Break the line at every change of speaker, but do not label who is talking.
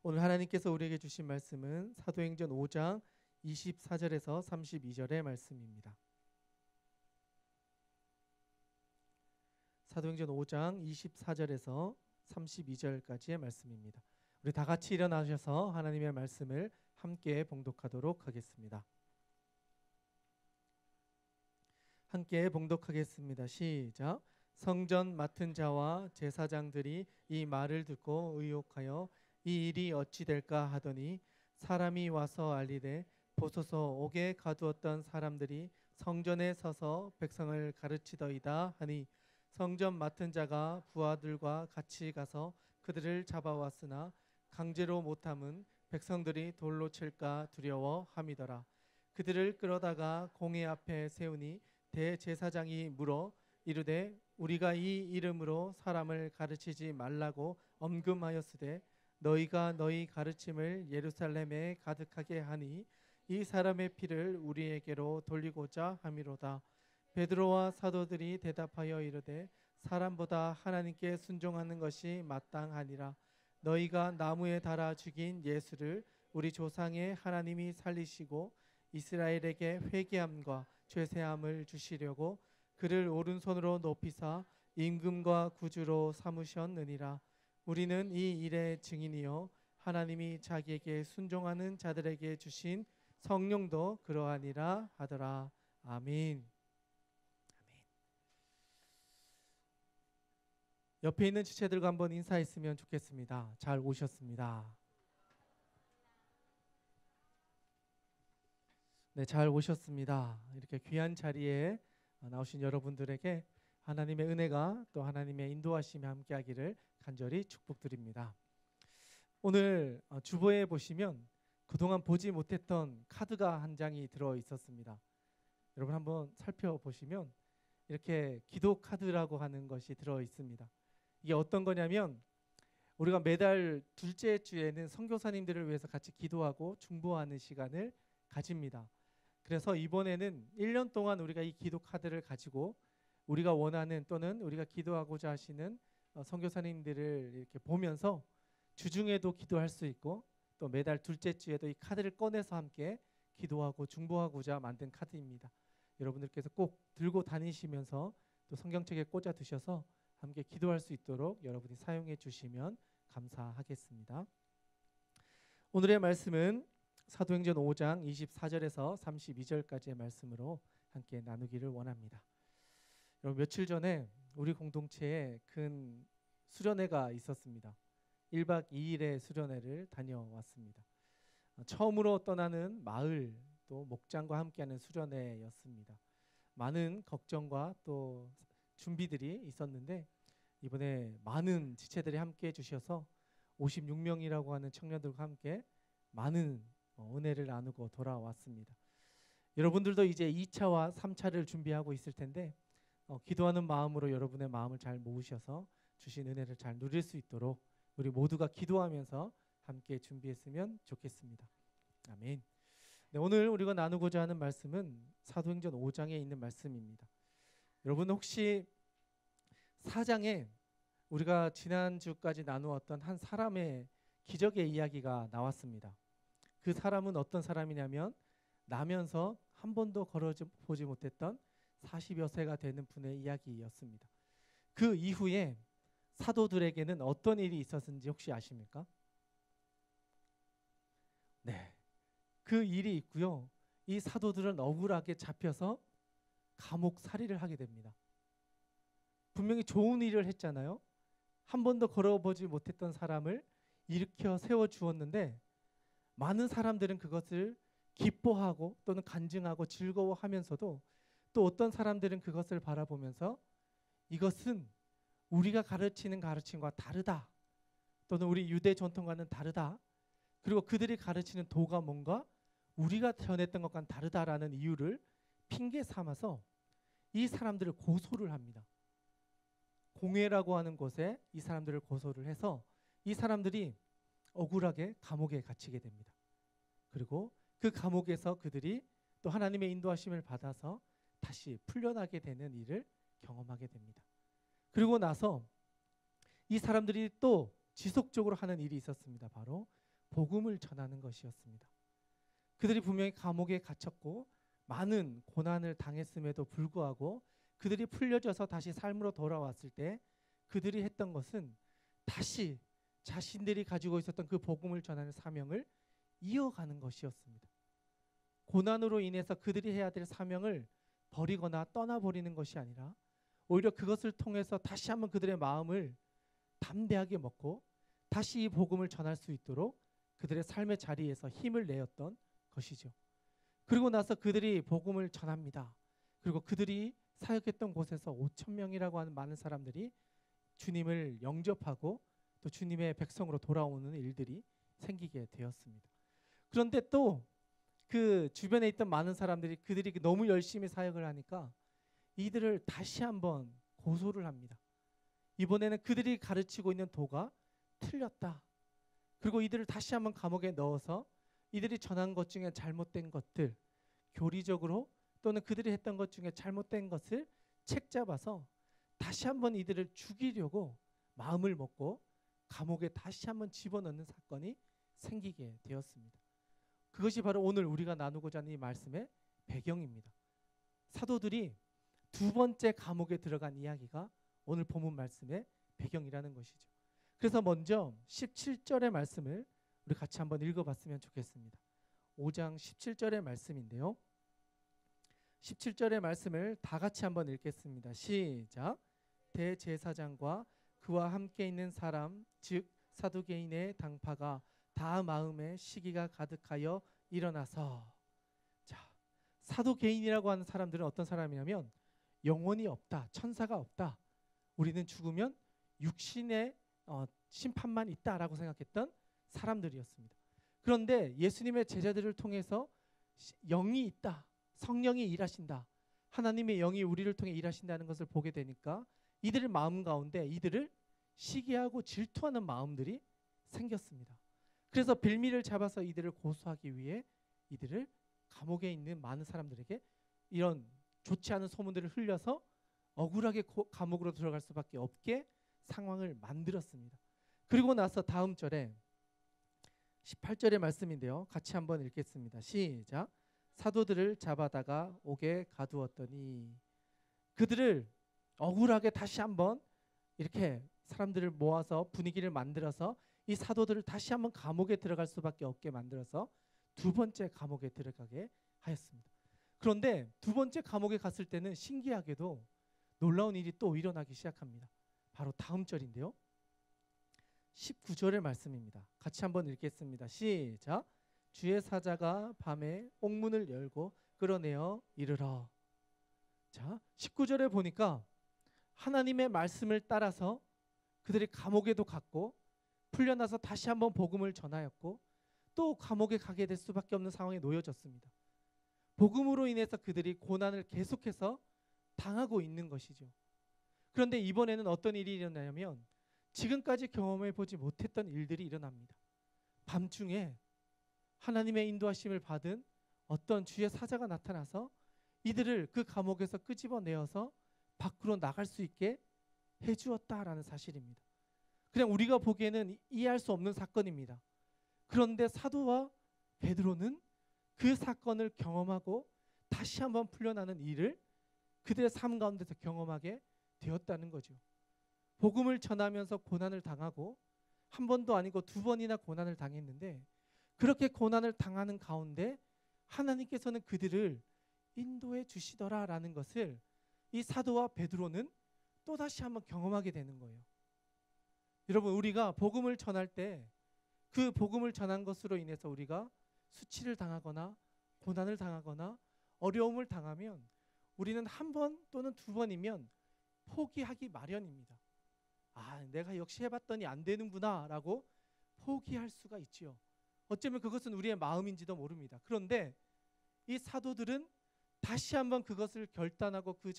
오늘 하나님께서 우리에게 주신 말씀은 사도행전 5장 24절에서 32절의 말씀입니다. 사도행전 5장 24절에서 32절까지의 말씀입니다. 우리 다 같이 일어나셔서 하나님의 말씀을 함께 봉독하도록 하겠습니다. 함께 봉독하겠습니다. 시작. 성전 맡은 자와 제사장들이 이 말을 듣고 의혹하여 이 일이 어찌 될까 하더니 사람이 와서 알리되 보소서 옥에 가두었던 사람들이 성전에 서서 백성을 가르치더이다 하니 성전 맡은 자가 부하들과 같이 가서 그들을 잡아왔으나 강제로 못함은 백성들이 돌로 칠까 두려워함이더라. 그들을 끌어다가 공회 앞에 세우니 대제사장이 물어 이르되 우리가 이 이름으로 사람을 가르치지 말라고 엄금하였으되 너희가 너희 가르침을 예루살렘에 가득하게 하니 이 사람의 피를 우리에게로 돌리고자 함이로다. 베드로와 사도들이 대답하여 이르되 사람보다 하나님께 순종하는 것이 마땅하니라. 너희가 나무에 달아 죽인 예수를 우리 조상의 하나님이 살리시고 이스라엘에게 회개함과 죄사함을 주시려고 그를 오른손으로 높이사 임금과 구주로 삼으셨느니라. 우리는 이 일의 증인이요 하나님이 자기에게 순종하는 자들에게 주신 성령도 그러하니라 하더라. 아멘. 옆에 있는 지체들과 한번 인사했으면 좋겠습니다. 잘 오셨습니다. 네, 잘 오셨습니다. 이렇게 귀한 자리에 나오신 여러분들에게 하나님의 은혜가 또 하나님의 인도하심이 함께하기를 간절히 축복드립니다. 오늘 주보에 보시면 그동안 보지 못했던 카드가 한 장이 들어 있었습니다. 여러분 한번 살펴보시면 이렇게 기도 카드라고 하는 것이 들어 있습니다. 이게 어떤 거냐면 우리가 매달 둘째 주에는 선교사님들을 위해서 같이 기도하고 중보하는 시간을 가집니다. 그래서 이번에는 1년 동안 우리가 이 기도 카드를 가지고 우리가 원하는 또는 우리가 기도하고자 하시는 선교사님들을 이렇게 보면서 주중에도 기도할 수 있고 또 매달 둘째 주에도 이 카드를 꺼내서 함께 기도하고 중보하고자 만든 카드입니다. 여러분들께서 꼭 들고 다니시면서 또 성경책에 꽂아 두셔서 함께 기도할 수 있도록 여러분이 사용해 주시면 감사하겠습니다. 오늘의 말씀은 사도행전 5장 24절에서 32절까지의 말씀으로 함께 나누기를 원합니다. 여러분 며칠 전에 우리 공동체에 큰 수련회가 있었습니다. 1박 2일의 수련회를 다녀왔습니다. 처음으로 떠나는 마을 또 목장과 함께하는 수련회였습니다. 많은 걱정과 또 준비들이 있었는데 이번에 많은 지체들이 함께해 주셔서 56명이라고 하는 청년들과 함께 많은 은혜를 나누고 돌아왔습니다. 여러분들도 이제 2차와 3차를 준비하고 있을 텐데 기도하는 마음으로 여러분의 마음을 잘 모으셔서 주신 은혜를 잘 누릴 수 있도록 우리 모두가 기도하면서 함께 준비했으면 좋겠습니다. 아멘. 네, 오늘 우리가 나누고자 하는 말씀은 사도행전 5장에 있는 말씀입니다. 여러분 혹시 4장에 우리가 지난주까지 나누었던 한 사람의 기적의 이야기가 나왔습니다. 그 사람은 어떤 사람이냐면 나면서 한 번도 걸어보지 못했던 40여 세가 되는 분의 이야기였습니다. 그 이후에 사도들에게는 어떤 일이 있었는지 혹시 아십니까? 네, 그 일이 있고요. 이 사도들은 억울하게 잡혀서 감옥살이를 하게 됩니다. 분명히 좋은 일을 했잖아요. 한 번도 걸어보지 못했던 사람을 일으켜 세워주었는데 많은 사람들은 그것을 기뻐하고 또는 간증하고 즐거워하면서도 또 어떤 사람들은 그것을 바라보면서 이것은 우리가 가르치는 가르침과 다르다. 또는 우리 유대 전통과는 다르다. 그리고 그들이 가르치는 도가 뭔가 우리가 전했던 것과는 다르다라는 이유를 핑계 삼아서 이 사람들을 고소를 합니다. 공회라고 하는 곳에 이 사람들을 고소를 해서 이 사람들이 억울하게 감옥에 갇히게 됩니다. 그리고 그 감옥에서 그들이 또 하나님의 인도하심을 받아서 다시 풀려나게 되는 일을 경험하게 됩니다. 그리고 나서 이 사람들이 또 지속적으로 하는 일이 있었습니다. 바로 복음을 전하는 것이었습니다. 그들이 분명히 감옥에 갇혔고 많은 고난을 당했음에도 불구하고 그들이 풀려져서 다시 삶으로 돌아왔을 때 그들이 했던 것은 다시 자신들이 가지고 있었던 그 복음을 전하는 사명을 이어가는 것이었습니다. 고난으로 인해서 그들이 해야 될 사명을 버리거나 떠나버리는 것이 아니라 오히려 그것을 통해서 다시 한번 그들의 마음을 담대하게 먹고 다시 이 복음을 전할 수 있도록 그들의 삶의 자리에서 힘을 내었던 것이죠. 그리고 나서 그들이 복음을 전합니다. 그리고 그들이 사역했던 곳에서 5천 명이라고 하는 많은 사람들이 주님을 영접하고 또 주님의 백성으로 돌아오는 일들이 생기게 되었습니다. 그런데 또 그 주변에 있던 많은 사람들이 그들이 너무 열심히 사역을 하니까 이들을 다시 한번 고소를 합니다. 이번에는 그들이 가르치고 있는 도가 틀렸다. 그리고 이들을 다시 한번 감옥에 넣어서 이들이 전한 것 중에 잘못된 것들, 교리적으로 또는 그들이 했던 것 중에 잘못된 것을 책잡아서 다시 한번 이들을 죽이려고 마음을 먹고 감옥에 다시 한번 집어넣는 사건이 생기게 되었습니다. 그것이 바로 오늘 우리가 나누고자 하는 이 말씀의 배경입니다. 사도들이 두 번째 감옥에 들어간 이야기가 오늘 본문 말씀의 배경이라는 것이죠. 그래서 먼저 17절의 말씀을 우리 같이 한번 읽어봤으면 좋겠습니다. 5장 17절의 말씀인데요. 17절의 말씀을 다 같이 한번 읽겠습니다. 시작. 대제사장과 그와 함께 있는 사람 즉 사두개인의 당파가 다 마음에 시기가 가득하여 일어나서, 자, 사두개인이라고 하는 사람들은 어떤 사람이냐면 영혼이 없다, 천사가 없다, 우리는 죽으면 육신의 심판만 있다라고 생각했던 사람들이었습니다. 그런데 예수님의 제자들을 통해서 영이 있다, 성령이 일하신다, 하나님의 영이 우리를 통해 일하신다는 것을 보게 되니까 이들의 마음 가운데 이들을 시기하고 질투하는 마음들이 생겼습니다. 그래서 빌미를 잡아서 이들을 고소하기 위해 이들을 감옥에 있는 많은 사람들에게 이런 좋지 않은 소문들을 흘려서 억울하게 감옥으로 들어갈 수밖에 없게 상황을 만들었습니다. 그리고 나서 다음 절에 18절의 말씀인데요. 같이 한번 읽겠습니다. 시작. 사도들을 잡아다가 옥에 가두었더니, 그들을 억울하게 다시 한번 이렇게 사람들을 모아서 분위기를 만들어서 이 사도들을 다시 한번 감옥에 들어갈 수밖에 없게 만들어서 두 번째 감옥에 들어가게 하였습니다. 그런데 두 번째 감옥에 갔을 때는 신기하게도 놀라운 일이 또 일어나기 시작합니다. 바로 다음 절인데요. 19절의 말씀입니다. 같이 한번 읽겠습니다. 시작. 주의 사자가 밤에 옥문을 열고 끌어내어 이르러. 자, 19절에 보니까 하나님의 말씀을 따라서 그들이 감옥에도 갔고 풀려나서 다시 한번 복음을 전하였고 또 감옥에 가게 될 수밖에 없는 상황에 놓여졌습니다. 복음으로 인해서 그들이 고난을 계속해서 당하고 있는 것이죠. 그런데 이번에는 어떤 일이 일어나냐면 지금까지 경험해 보지 못했던 일들이 일어납니다. 밤중에 하나님의 인도하심을 받은 어떤 주의 사자가 나타나서 이들을 그 감옥에서 끄집어내어서 밖으로 나갈 수 있게 해주었다라는 사실입니다. 그냥 우리가 보기에는 이해할 수 없는 사건입니다. 그런데 사도와 베드로는 그 사건을 경험하고 다시 한번 풀려나는 일을 그들의 삶 가운데서 경험하게 되었다는 거죠. 복음을 전하면서 고난을 당하고 한 번도 아니고 두 번이나 고난을 당했는데 그렇게 고난을 당하는 가운데 하나님께서는 그들을 인도해 주시더라라는 것을 이 사도와 베드로는 또다시 한번 경험하게 되는 거예요. 여러분, 우리가 복음을 전할 때 그 복음을 전한 것으로 인해서 우리가 수치를 당하거나 고난을 당하거나 어려움을 당하면 우리는 한 번 또는 두 번이면 포기하기 마련입니다. 아, 내가 역시 해봤더니 안 되는구나 라고 포기할 수가 있지요. 어쩌면 그것은 우리의 마음인지도 모릅니다. 그런데 이 사도들은 다시 한번 그것을 결단하고 그